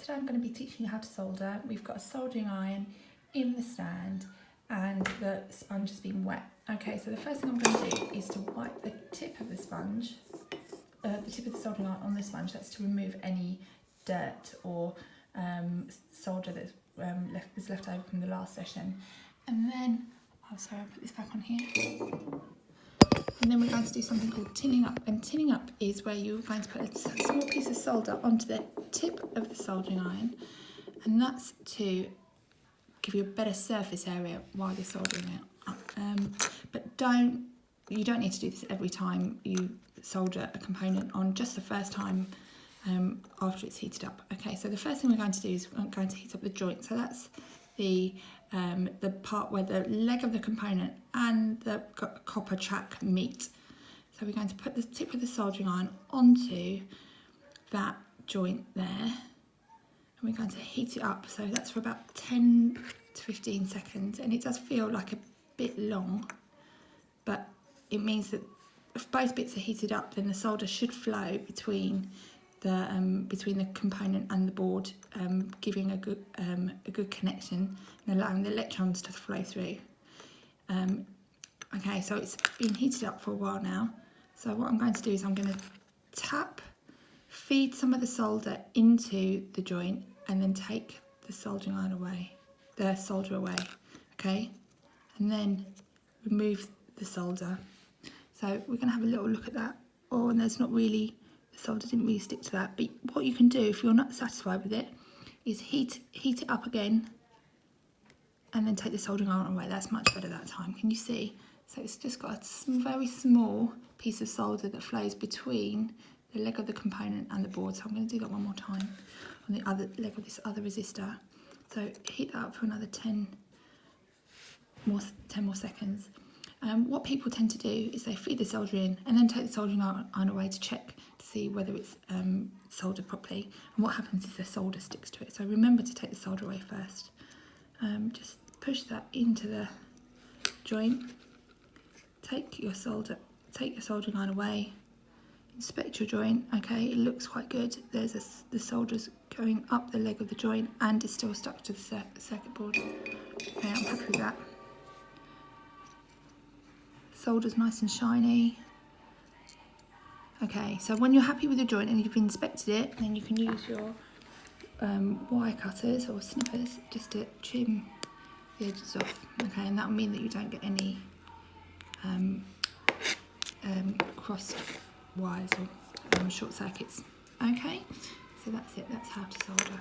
today I'm going to be teaching you how to solder. We've got a soldering iron in the stand and the sponge has been wet. Okay, so the first thing I'm going to do is to wipe the tip of the sponge, the tip of the soldering iron on the sponge. That's to remove any dirt or solder that was left over from the last session. And then, oh sorry, I'll put this back on here. And then we're going to do something called tinning up. And tinning up is where you're going to put a small piece of solder onto the tip of the soldering iron. And that's to give you a better surface area while you're soldering it. But you don't need to do this every time you solder a component on, just the first time after it's heated up. Okay, so the first thing we're going to do is we're going to heat up the joint. So that's the part where the leg of the component and the copper track meet. So we're going to put the tip of the soldering iron onto that joint there, and we're going to heat it up. So that's for about 10 to 15 seconds, and it does feel like a bit long, but it means that if both bits are heated up, then the solder should flow between the component and the board, giving a good connection and allowing the electrons to flow through. Okay, so it's been heated up for a while now. So what I'm going to do is I'm going to feed some of the solder into the joint and then take the soldering iron away, the solder away, okay? And then remove the solder. So we're going to have a little look at that. Oh, and there's not really, the solder didn't really stick to that. But what you can do if you're not satisfied with it is heat it up again and then take the soldering iron away. That's much better that time. Can you see? So it's just got a very small piece of solder that flows between the leg of the component and the board. So I'm going to do that one more time on the other leg of this other resistor. So heat that up for another 10 more seconds. What people tend to do is they feed the solder in and then take the soldering iron away to check to see whether it's soldered properly. And what happens is the solder sticks to it. So remember to take the solder away first. Just push that into the joint. Take your soldering iron away. Inspect your joint. Okay, it looks quite good. The solder's going up the leg of the joint and it's still stuck to the circuit board. Okay, I'm happy with that. Solder's nice and shiny. Okay, so when you're happy with your joint and you've inspected it, then you can use your wire cutters or snippers just to trim the edges off. Okay, and that will mean that you don't get any crossed wires or short circuits. Okay, so that's it. That's how to solder.